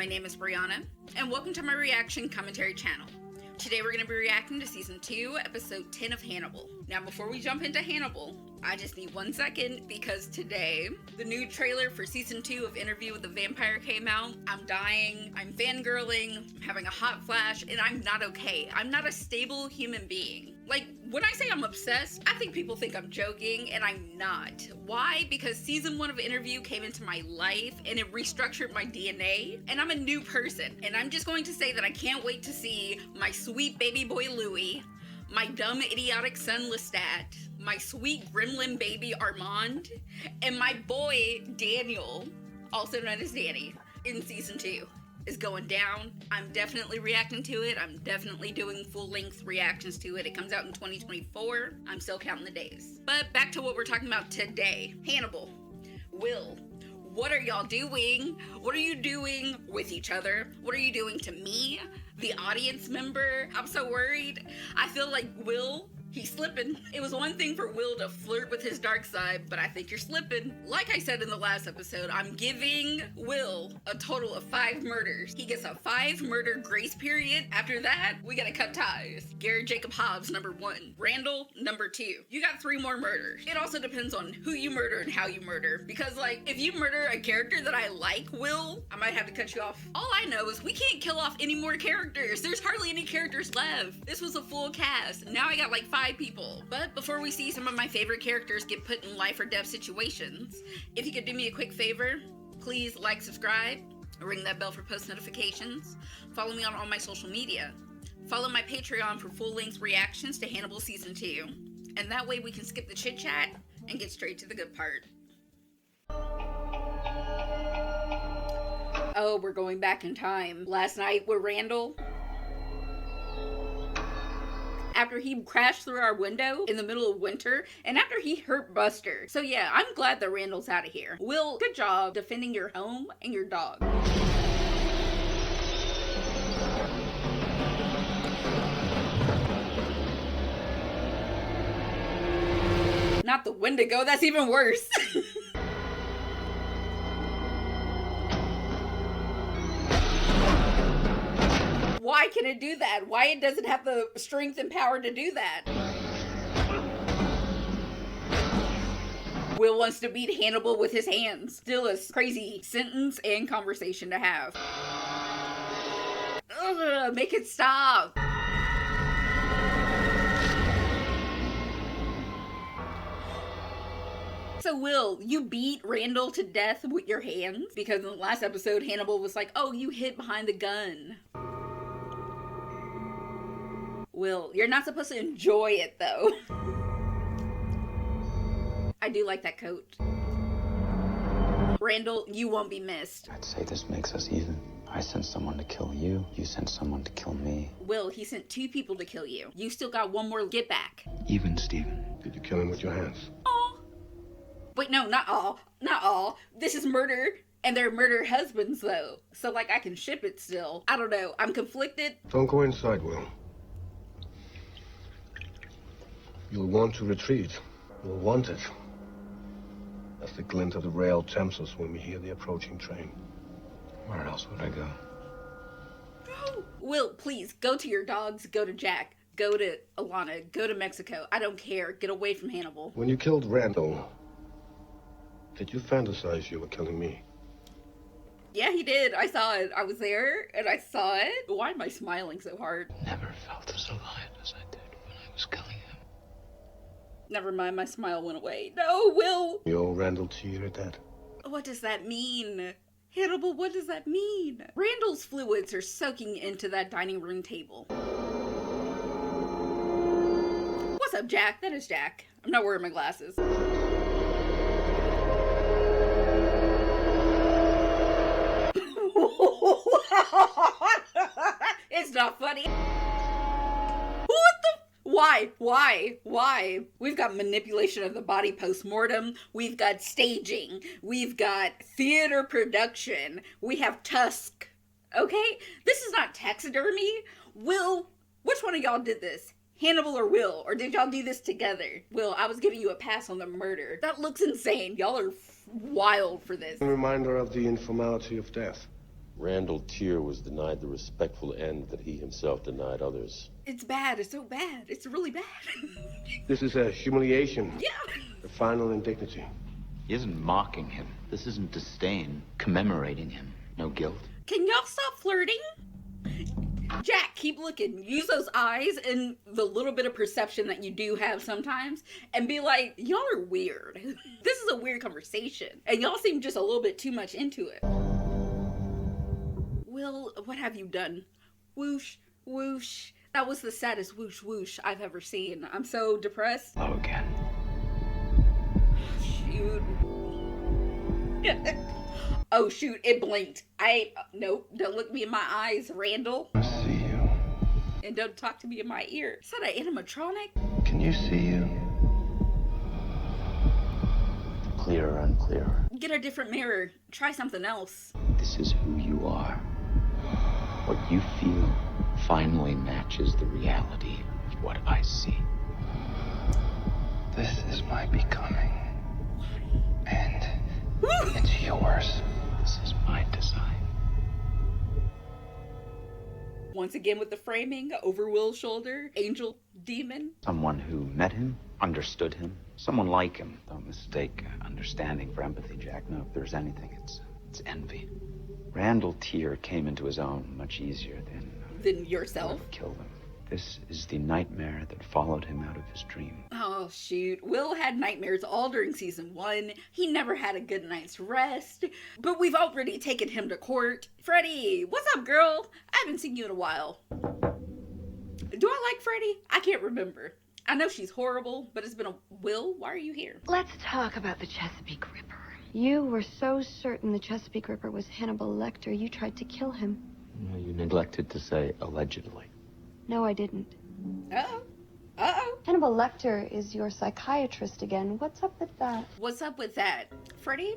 My name is Brianna, and welcome to my reaction commentary channel. Today we're going to be reacting to Season 2, Episode 10 of Hannibal. Now before we jump into Hannibal, I just need 1 second because today, the new trailer for Season 2 of Interview with the Vampire came out. I'm dying, I'm fangirling, I'm having a hot flash, and I'm not okay. I'm not a stable human being. Like, when I say I'm obsessed, I think people think I'm joking, and I'm not. Why? Because Season 1 of Interview came into my life, and it restructured my DNA, and I'm a new person. And I'm just going to say that I can't wait to see my sweet baby boy Louis, my dumb idiotic son Lestat, my sweet gremlin baby Armand, and my boy Daniel, also known as Danny, in Season 2. Is going down. I'm definitely reacting to it. I'm definitely doing full-length reactions to it. It comes out in 2024. I'm still counting the days. But back to what we're talking about today. Hannibal. Will. What are y'all doing? What are you doing with each other? What are you doing to me, the audience member? I'm so worried. I feel like Will, he's slipping. It was one thing for Will to flirt with his dark side, but I think you're slipping. Like I said in the last episode, I'm giving Will a total of 5 murders. He gets a 5 murder grace period. After that, we gotta cut ties. Garrett Jacob Hobbs, number 1. Randall, number 2. You got 3 more murders. It also depends on who you murder and how you murder. Because, like, if you murder a character that I like, Will, I might have to cut you off. All I know is we can't kill off any more characters. There's hardly any characters left. This was a full cast. Now I got like 5 people. But before we see some of my favorite characters get put in life or death situations, if you could do me a quick favor, please like, subscribe, ring that bell for post notifications, follow me on all my social media, follow my Patreon for full-length reactions to Hannibal Season 2, and that way we can skip the chit-chat and get straight to the good part. Oh, we're going back in time. Last night with Randall, after he crashed through our window in the middle of winter, and after he hurt Buster. So yeah, I'm glad that Randall's out of here. Will, good job defending your home and your dog. Not the Wendigo, that's even worse. Why can it do that? Why it doesn't have the strength and power to do that? Will wants to beat Hannibal with his hands. Still a crazy sentence and conversation to have. Ugh, make it stop. So Will, you beat Randall to death with your hands? Because in the last episode, Hannibal was like, oh, you hid behind the gun. Will, you're not supposed to enjoy it, though. I do like that coat. Randall, you won't be missed. I'd say this makes us even. I sent someone to kill you. You sent someone to kill me. Will, he sent 2 people to kill you. You still got 1 more get back. Even, Stephen. Did you kill him with your hands? Aw. Wait, no, not all. Not all. This is murder. And they're murder husbands, though. So, like, I can ship it still. I don't know. I'm conflicted. Don't go inside, Will. You'll want to retreat. You'll want it. As the glint of the rail tempts us when we hear the approaching train. Where else would I go? No. Will, please, go to your dogs. Go to Jack. Go to Alana. Go to Mexico. I don't care. Get away from Hannibal. When you killed Randall, did you fantasize you were killing me? Yeah, he did. I saw it. I was there, and I saw it. Why am I smiling so hard? Never felt as alive as I did when I was killing him. Never mind, my smile went away. No, Will! You owe Randall to your dead. What does that mean? Hannibal, what does that mean? Randall's fluids are soaking into that dining room table. What's up, Jack? That is Jack. I'm not wearing my glasses. It's not funny. What the? Why? We've got manipulation of the body post-mortem. We've got staging. We've got theater production. We have Tusk. Okay? This is not taxidermy. Will, which one of y'all did this? Hannibal or Will? Or did y'all do this together? Will, I was giving you a pass on the murder. That looks insane. Y'all are wild for this. A reminder of the informality of death. Randall Tier was denied the respectful end that he himself denied others. It's bad. It's so bad. It's really bad. This is a humiliation. Yeah. The final indignity. He isn't mocking him. This isn't disdain. Commemorating him. No guilt. Can y'all stop flirting? Jack, keep looking. Use those eyes and the little bit of perception that you do have sometimes and be like, y'all are weird. This is a weird conversation. And y'all seem just a little bit too much into it. Will, what have you done? Whoosh, whoosh. That was the saddest whoosh, whoosh I've ever seen. I'm so depressed. Hello again. Shoot. Oh, shoot, it blinked. Nope, don't look me in my eyes, Randall. I see you. And don't talk to me in my ear. Is that an animatronic? Can you see you? Clearer and clearer. Get a different mirror. Try something else. This is who you are. What you feel finally matches the reality of what I see. This is my becoming. And it's yours. This is my design. Once again with the framing, over Will's shoulder, angel, demon. Someone who met him, understood him. Someone like him. Don't mistake understanding for empathy, Jack. No, if there's anything, it's envy. Randall Tier came into his own much easier than yourself. Killed him. This is the nightmare that followed him out of his dream. Oh, shoot. Will had nightmares all during season 1. He never had a good night's rest. But we've already taken him to court. Freddie, what's up, girl? I haven't seen you in a while. Do I like Freddie? I can't remember. I know she's horrible, but it's been a... Will, why are you here? Let's talk about the Chesapeake Ripper. You were so certain the Chesapeake Ripper was Hannibal Lecter, you tried to kill him. No, you neglected to say allegedly. No, I didn't. Uh-oh. Uh-oh. Hannibal Lecter is your psychiatrist again. What's up with that? What's up with that? Freddie,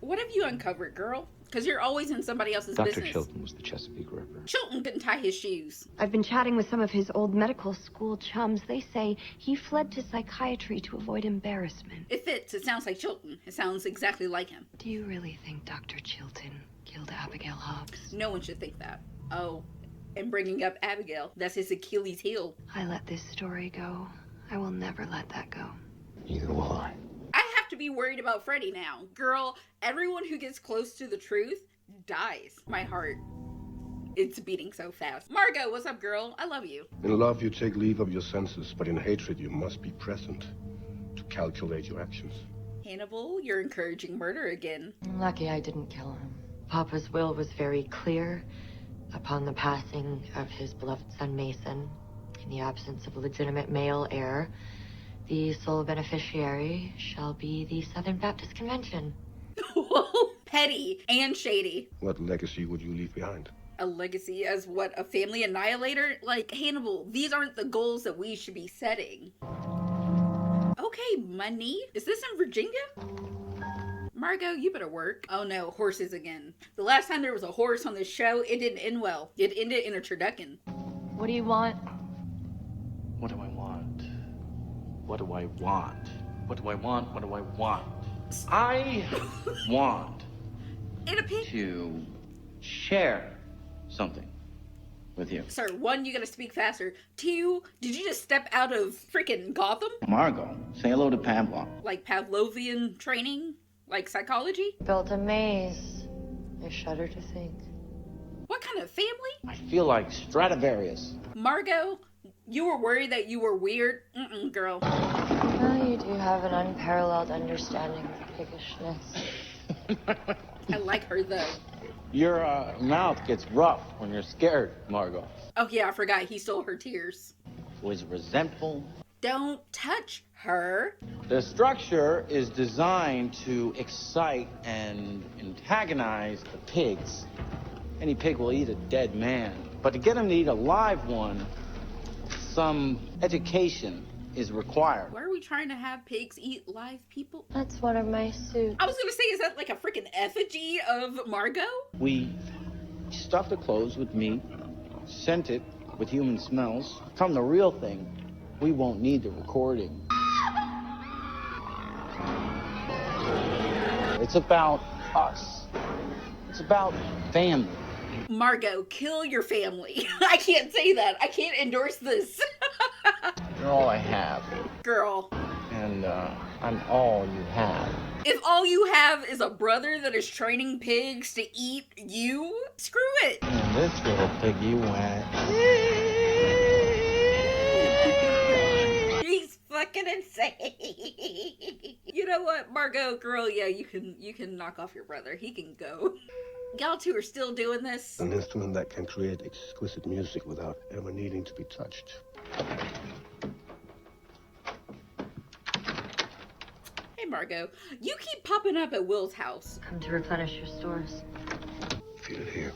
what have you uncovered, girl? Because you're always in somebody else's Dr. business. Chilton was the Chesapeake Ripper. Chilton couldn't tie his shoes. I've been chatting with some of his old medical school chums. They say he fled to psychiatry to avoid embarrassment. It fits. It sounds like Chilton. It sounds exactly like him. Do you really think Dr. Chilton killed Abigail Hobbs? No one should think that. Oh, and bringing up Abigail, that's his Achilles heel. I let this story go. I will never let that go. Neither will I. I have to be worried about Freddie now. Girl, everyone who gets close to the truth dies. My heart, it's beating so fast. Margot, what's up, girl? I love you. In love, you take leave of your senses, but in hatred, you must be present to calculate your actions. Hannibal, you're encouraging murder again. Lucky I didn't kill him. Papa's will was very clear. Upon the passing of his beloved son Mason, in the absence of a legitimate male heir, the sole beneficiary shall be the Southern Baptist Convention. Petty and shady. What legacy would you leave behind? A legacy as what? A family annihilator? Like, Hannibal, these aren't the goals that we should be setting. Okay, money. Is this in Virginia? Margot, you better work. Oh no, horses again. The last time there was a horse on this show, it didn't end well. It ended in a turducken. What do you want? What do I want? What do I want? What do I want? What do I want? I want In a pig? to share something with you. Sir, 1, you gotta speak faster. 2, did you just step out of freaking Gotham? Margot, say hello to Pavlov. Like Pavlovian training? Like psychology? Built a maze. I shudder to think. What kind of family? I feel like Stradivarius. Margot, you were worried that you were weird? Girl. Well, you do have an unparalleled understanding of piggishness. I like her though. Your mouth gets rough when you're scared, Margot. Oh yeah, I forgot he stole her tears. Was resentful. Don't touch her. The structure is designed to excite and antagonize the pigs. Any pig will eat a dead man. But to get him to eat a live one, some education is required. Why are we trying to have pigs eat live people? That's one of my suits. I was gonna say, is that like a freaking effigy of Margot? We stuff the clothes with meat, scent it with human smells. Come the real thing, we won't need the recording. It's about us. It's about family. Margot, kill your family. I can't say that. I can't endorse this. You're all I have. Girl. And, I'm all you have. If all you have is a brother that is training pigs to eat you, screw it. And this little piggy went. He's fucking insane. You know what, Margot, girl, yeah, you can knock off your brother. He can go. Y'all two are still doing this. An instrument that can create exquisite music without ever needing to be touched. Hey, Margot, you keep popping up at Will's house. Come to replenish your stores. Feel it here.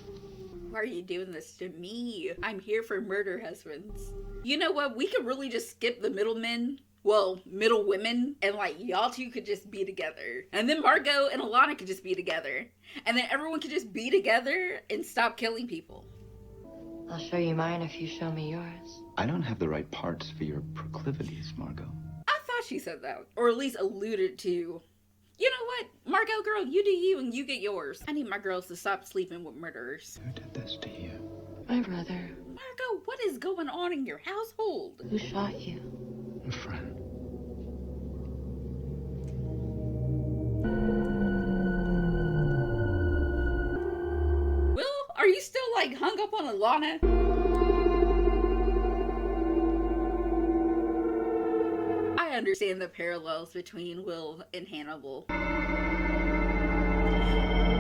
Why are you doing this to me? I'm here for murder husbands. You know what? We could really just skip the middlemen. Well, middle women. And like, y'all two could just be together. And then Margot and Alana could just be together. And then everyone could just be together and stop killing people. I'll show you mine if you show me yours. I don't have the right parts for your proclivities, Margot. I thought she said that. Or at least alluded to. You know what? Margot, girl, you do you and you get yours. I need my girls to stop sleeping with murderers. Who did this to you? My brother. Margot, what is going on in your household? Who shot you? A friend. Will, are you still like hung up on Alana? I understand the parallels between Will and Hannibal.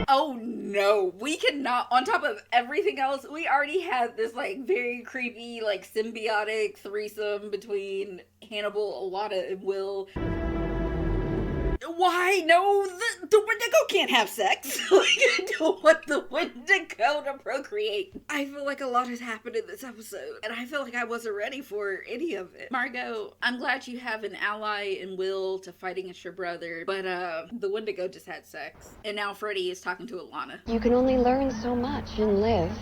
Oh no, we cannot, on top of everything else, we already had this like very creepy, like symbiotic threesome between Hannibal, Alana, and Will. Why? No, the Wendigo can't have sex. Like, I don't want the Wendigo to procreate. I feel like a lot has happened in this episode, and I feel like I wasn't ready for any of it. Margot, I'm glad you have an ally in Will to fight against your brother, but the Wendigo just had sex. And now Freddie is talking to Alana. You can only learn so much and live.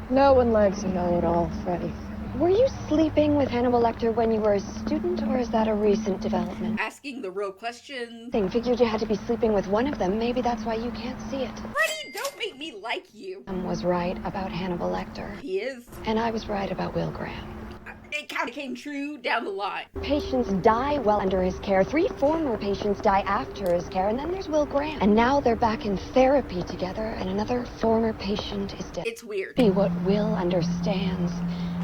No one likes to know it all, Freddie. Were you sleeping with Hannibal Lecter when you were a student, or is that a recent development? Asking the real question. Figured you had to be sleeping with one of them. Maybe that's why you can't see it. Freddie, don't make me like you. Was right about Hannibal Lecter. He is. And I was right about Will Graham. It kind of came true down the line. Patients die while under his care. 3 former patients die after his care, and then there's Will Graham. And now they're back in therapy together, and another former patient is dead. It's weird. What Will understands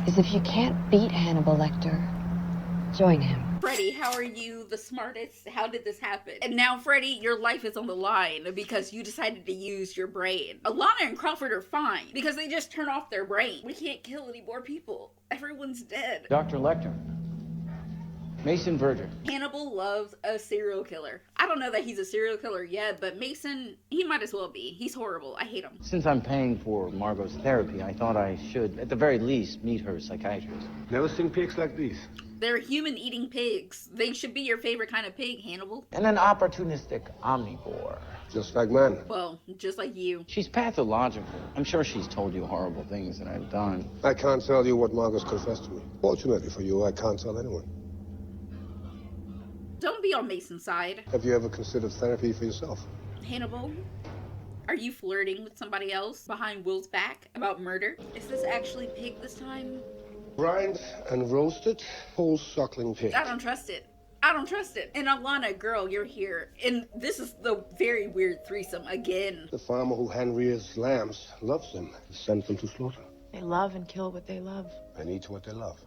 is if you can't beat Hannibal Lecter, join him. Freddie, how are you the smartest? How did this happen? And now, Freddie, your life is on the line because you decided to use your brain. Alana and Crawford are fine because they just turn off their brain. We can't kill any more people. Everyone's dead. Dr. Lecter. Mason Verger. Hannibal loves a serial killer. I don't know that he's a serial killer yet, but Mason, he might as well be. He's horrible. I hate him. Since I'm paying for Margot's therapy, I thought I should, at the very least, meet her psychiatrist. Never seen pigs like these. They're human-eating pigs. They should be your favorite kind of pig, Hannibal. And an opportunistic omnivore. Just like man. Well, just like you. She's pathological. I'm sure she's told you horrible things that I've done. I can't tell you what Margot's confessed to me. Fortunately for you, I can't tell anyone. Don't be on Mason's side. Have you ever considered therapy for yourself? Hannibal, are you flirting with somebody else behind Will's back about murder? Is this actually pig this time? Brined and roasted, whole suckling pig. I don't trust it. I don't trust it. And Alana, girl, you're here. And this is the very weird threesome again. The farmer who hand-rears lambs loves them, sends them to slaughter. They love and kill what they love. And eat what they love.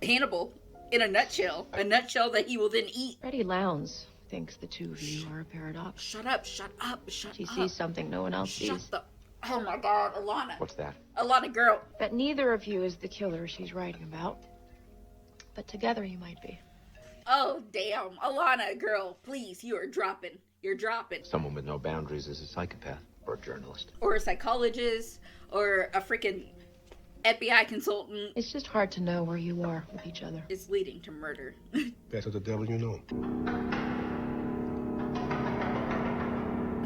Hannibal, in a nutshell. A nutshell that he will then eat. Freddie Lounds thinks the two of you are a paradox. Shut up, shut up, shut up. She sees something no one else sees. Shut the... Oh my God, Alana. What's that? Alana, girl. That neither of you is the killer she's writing about. But together you might be. Oh, damn. Alana, girl, please, you are dropping. You're dropping. Someone with no boundaries is a psychopath or a journalist. Or a psychologist, or a freaking FBI consultant. It's just hard to know where you are with each other. It's leading to murder. Better the devil you know.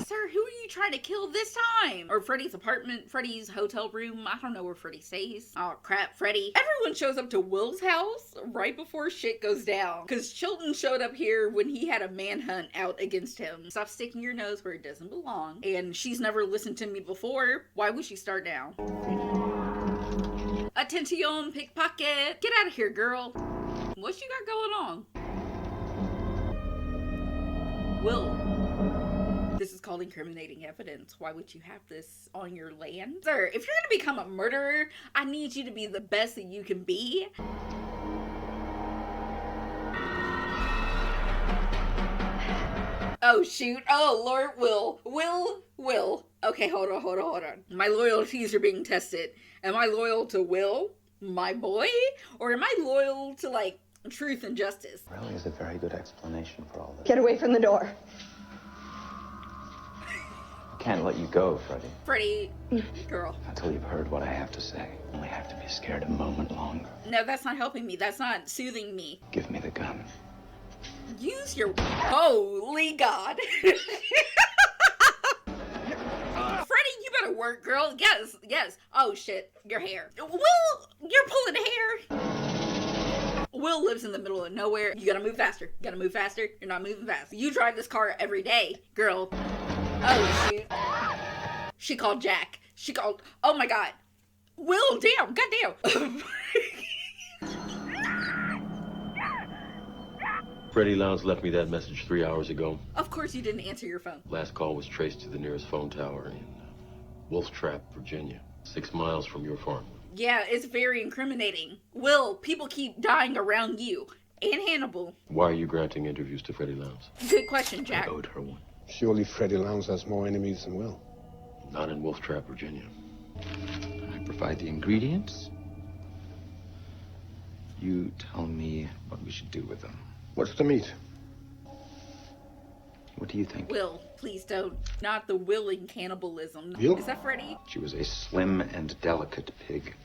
Sir, who are you you trying to kill this time? Or Freddie's apartment, Freddie's hotel room. I don't know where Freddie stays. Oh crap, Freddie. Everyone shows up to Will's house right before shit goes down. Because Chilton showed up here when he had a manhunt out against him. Stop sticking your nose where it doesn't belong. And she's never listened to me before. Why would she start now? Attention, pickpocket. Get out of here, girl. What you got going on? Will. This is called incriminating evidence. Why would you have this on your land? Sir, if you're gonna become a murderer, I need you to be the best that you can be. Oh shoot. Oh Lord, Will. Okay, hold on. My loyalties are being tested. Am I loyal to Will, my boy? Or am I loyal to, like, truth and justice? Really is a very good explanation for all this. Get away from the door. I can't let you go, Freddie. Freddie, girl. Until you've heard what I have to say. You only have to be scared a moment longer. No, that's not helping me. That's not soothing me. Give me the gun. Use your... Holy God. Freddie, you better work, girl. Yes. Oh, shit. Your hair. Will, you're pulling hair. Will lives in the middle of nowhere. You gotta move faster. You're not moving fast. You drive this car every day, girl. Oh, shoot. She called Jack. Oh, my God. Will, damn. Goddamn. Freddie Lounds left me that message 3 hours ago. Of course you didn't answer your phone. Last call was traced to the nearest phone tower in Wolf Trap, Virginia, 6 miles from your farm. Yeah, it's very incriminating. Will, people keep dying around you. And Hannibal. Why are you granting interviews to Freddie Lounds? Good question, Jack. I owed her one. Surely Freddie Lounds has more enemies than Will. Not in Wolf Trap, Virginia. I provide the ingredients. You tell me what we should do with them. What's the meat? What do you think? Will, please don't. Not the willing cannibalism. You? Is that Freddie? She was a slim and delicate pig.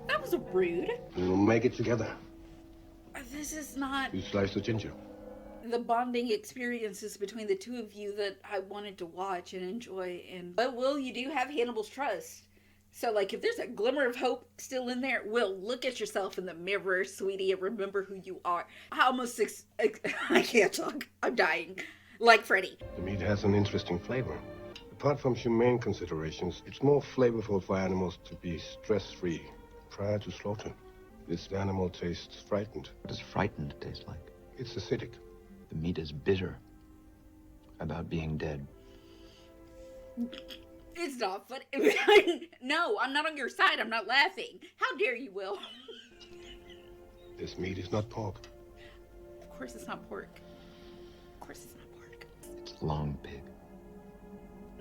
That was rude. We'll make it together. This is not You slice the ginger. the bonding experiences between the two of you that I wanted to watch and enjoy. But Will, you do have Hannibal's trust. So, like, if there's a glimmer of hope still in there, Will, look at yourself in the mirror, sweetie, and remember who you are. I almost I can't talk. I'm dying. Like Freddie. The meat has an interesting flavor. Apart from humane considerations, it's more flavorful for animals to be stress-free prior to slaughter. This animal tastes frightened. What does frightened taste like? It's acidic. The meat is bitter about being dead. It's not funny. No, I'm not on your side. I'm not laughing. How dare you, Will? This meat is not pork. Of course it's not pork. Of course it's not pork. It's long pig.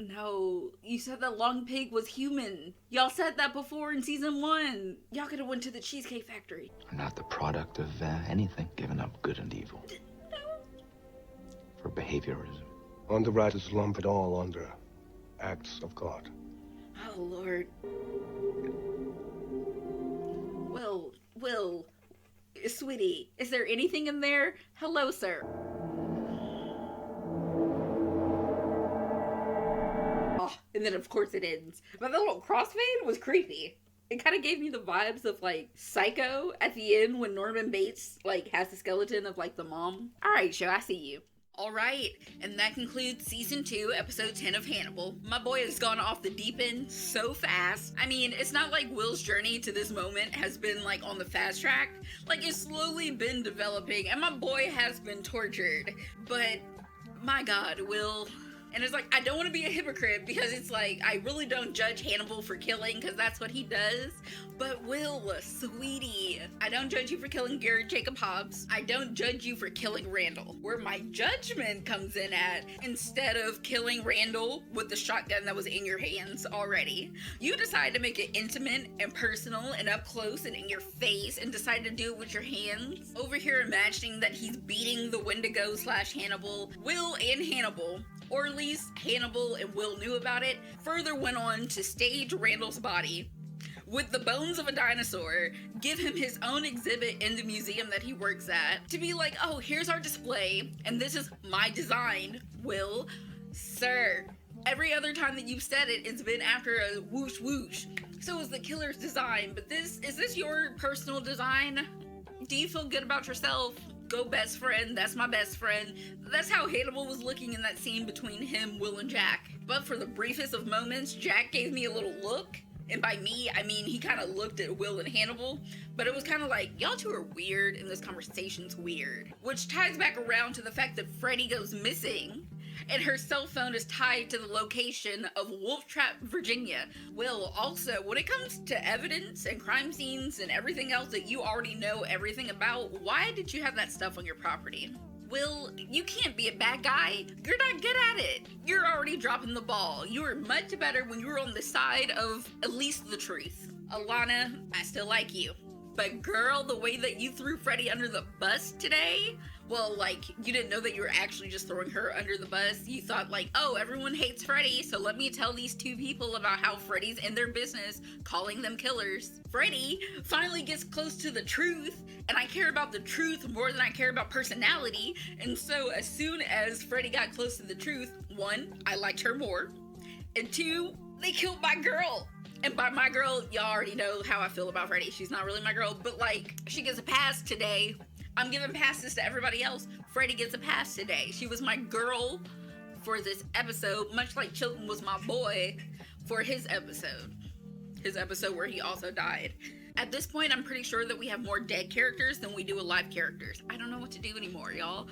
No, you said that long pig was human. Y'all said that before in season 1. Y'all could have went to the Cheesecake Factory. I'm not the product of anything, given up good and evil. No. For behaviorism. Underwriters lump it all under acts of God. Oh, Lord. Will, sweetie, is there anything in there? Hello, sir. Oh, and then of course it ends. But the little crossfade was creepy. It kind of gave me the vibes of, like, Psycho at the end when Norman Bates, like, has the skeleton of, like, the mom. All right, show, I see you. All right, and that concludes season 2, episode 10 of Hannibal. My boy has gone off the deep end so fast. I mean, it's not like Will's journey to this moment has been, like, on the fast track. Like, it's slowly been developing, and my boy has been tortured. But, my God, Will... And it's like, I don't want to be a hypocrite because it's like, I really don't judge Hannibal for killing because that's what he does. But Will, sweetie, I don't judge you for killing Garrett Jacob Hobbs. I don't judge you for killing Randall. Where my judgment comes in at, instead of killing Randall with the shotgun that was in your hands already, you decide to make it intimate and personal and up close and in your face and decide to do it with your hands. Over here imagining that he's beating the Wendigo / Hannibal. Will and Hannibal, or at least Hannibal and Will knew about it, further went on to stage Randall's body with the bones of a dinosaur, give him his own exhibit in the museum that he works at, to be like, oh, here's our display, and this is my design, Will. Sir, Every other time that you've said it, it's been after a whoosh whoosh. So is the killer's design, but is this your personal design? Do you feel good about yourself? Go best friend, that's my best friend. That's how Hannibal was looking in that scene between him, Will, and Jack. But for the briefest of moments, Jack gave me a little look. And by me, I mean he kind of looked at Will and Hannibal, but it was kind of like, y'all two are weird and this conversation's weird. Which ties back around to the fact that Freddie goes missing and her cell phone is tied to the location of Wolf Trap, Virginia. Will, also, when it comes to evidence and crime scenes and everything else that you already know everything about, why did you have that stuff on your property? Will, you can't be a bad guy. You're not good at it. You're already dropping the ball. You were much better when you were on the side of at least the truth. Alana, I still like you. But girl, the way that you threw Freddie under the bus today, well, like, you didn't know that you were actually just throwing her under the bus. You thought, like, oh, everyone hates Freddie, so let me tell these two people about how Freddie's in their business, calling them killers. Freddie finally gets close to the truth, and I care about the truth more than I care about personality. And so as soon as Freddie got close to the truth, one, I liked her more, and two, they killed my girl. And by my girl, y'all already know how I feel about Freddie. She's not really my girl, but like, she gets a pass today. I'm giving passes to everybody else. Freddie gets a pass today. She was my girl for this episode, much like Chilton was my boy for his episode where he also died. At this point, I'm pretty sure that we have more dead characters than we do alive characters. I don't know what to do anymore, y'all.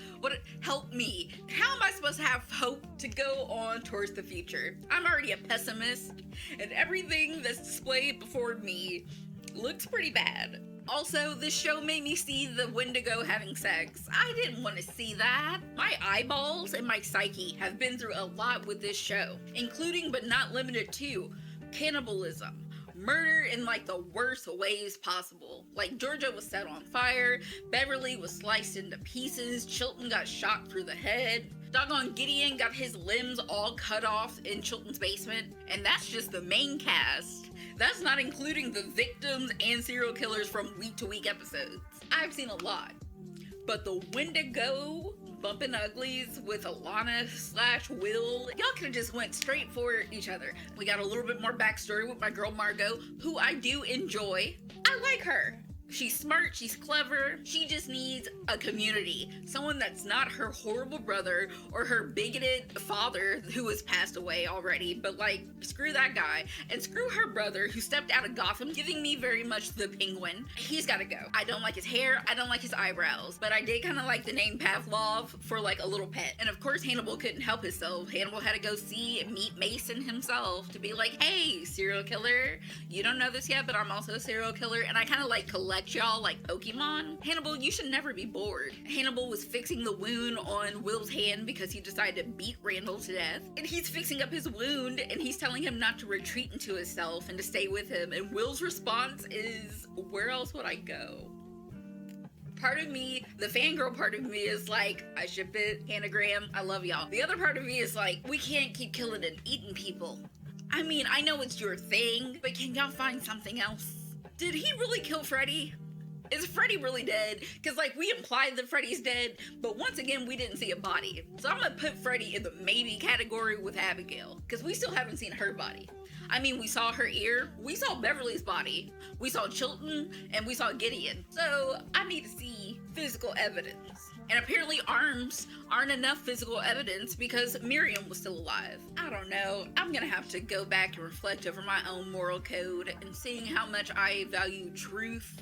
Help me. How am I supposed to have hope to go on towards the future? I'm already a pessimist, and everything that's displayed before me looks pretty bad. Also, this show made me see the Wendigo having sex. I didn't want to see that. My eyeballs and my psyche have been through a lot with this show, including but not limited to cannibalism, murder in like the worst ways possible. Like Georgia was set on fire, Beverly was sliced into pieces, Chilton got shot through the head, doggone Gideon got his limbs all cut off in Chilton's basement, and that's just the main cast. That's not including the victims and serial killers from week to week episodes. I've seen a lot. But the Wendigo bumping uglies with Alana/Will, y'all could have just went straight for each other. We got a little bit more backstory with my girl Margot, who I do enjoy. I like her. She's smart, she's clever, she just needs a community. Someone that's not her horrible brother or her bigoted father who has passed away already, but like, screw that guy. And screw her brother who stepped out of Gotham, giving me very much the Penguin. He's gotta go. I don't like his hair, I don't like his eyebrows, but I did kind of like the name Pavlov for like a little pet. And of course Hannibal couldn't help himself. Hannibal had to go meet Mason himself to be like, hey, serial killer, you don't know this yet, but I'm also a serial killer, and I kind of like collect y'all like Pokemon. Hannibal, you should never be bored. Hannibal was fixing the wound on Will's hand because he decided to beat Randall to death. And he's fixing up his wound and he's telling him not to retreat into himself and to stay with him. And Will's response is, where else would I go? Part of me, the fangirl part of me is like, I ship it, Hanagram, I love y'all. The other part of me is like, we can't keep killing and eating people. I mean, I know it's your thing, but can y'all find something else? Did he really kill Freddie? Is Freddie really dead? Because, like, we implied that Freddie's dead, but once again, we didn't see a body. So I'm gonna put Freddie in the maybe category with Abigail, because we still haven't seen her body. I mean, we saw her ear, we saw Beverly's body, we saw Chilton, and we saw Gideon. So I need to see physical evidence. And apparently arms aren't enough physical evidence because Miriam was still alive. I don't know. I'm gonna have to go back and reflect over my own moral code and seeing how much I value truth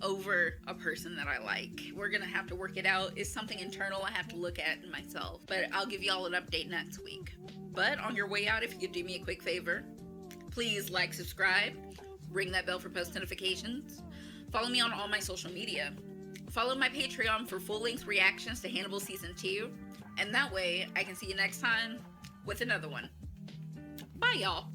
over a person that I like. We're gonna have to work it out. It's something internal I have to look at in myself. But I'll give y'all an update next week. But on your way out, if you could do me a quick favor, please like, subscribe, ring that bell for post notifications, follow me on all my social media. Follow my Patreon for full-length reactions to Hannibal Season 2, and that way I can see you next time with another one. Bye, y'all.